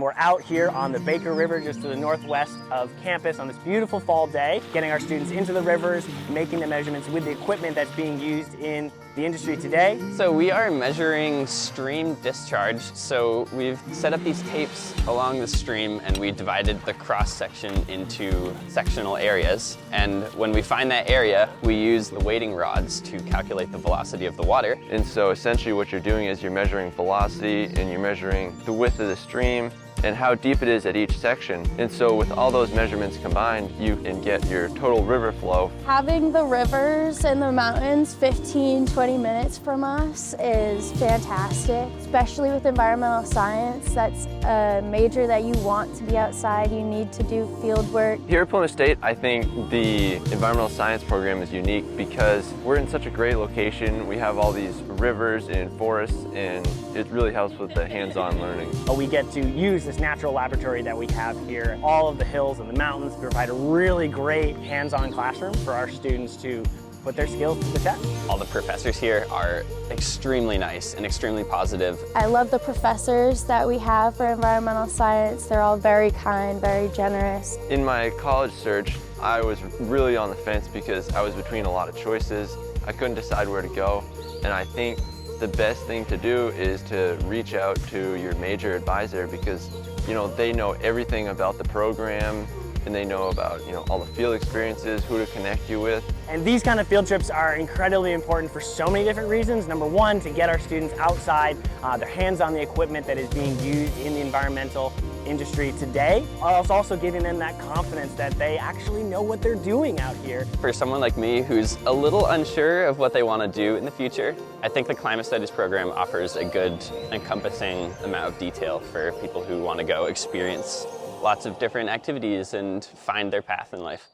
We're out here on the Baker River just to the northwest of campus on this beautiful fall day, getting our students into the rivers, making the measurements with the equipment that's being used in the industry today. So we are measuring stream discharge. So we've set up these tapes along the stream and we divided the cross section into sectional areas. And when we find that area, we use the weighting rods to calculate the velocity of the water. And so essentially what you're doing is you're measuring velocity and you're measuring the width of the stream and how deep it is at each section. And so with all those measurements combined, you can get your total river flow. Having the rivers and the mountains 15-20 minutes from us is fantastic, especially with environmental science. That's a major that you want to be outside. You need to do field work. Here at Plymouth State, I think the environmental science program is unique because we're in such a great location. We have all these rivers and forests, and it really helps with the hands-on learning. We get to use this natural laboratory that we have here. All of the hills and the mountains provide a really great hands-on classroom for our students to put their skills to the test. All the professors here are extremely nice and extremely positive. I love the professors that we have for environmental science. They're all very kind, very generous. In my college search, I was really on the fence because I was between a lot of choices. I couldn't decide where to go, and I think the best thing to do is to reach out to your major advisor because, they know everything about the program and they know about, all the field experiences, who to connect you with. And these kind of field trips are incredibly important for so many different reasons. Number one, to get our students outside, their hands on the equipment that is being used in the environmental industry today. It's also giving them that confidence that they actually know what they're doing out here. For someone like me who's a little unsure of what they want to do in the future, I think the Climate Studies program offers a good encompassing amount of detail for people who want to go experience lots of different activities and find their path in life.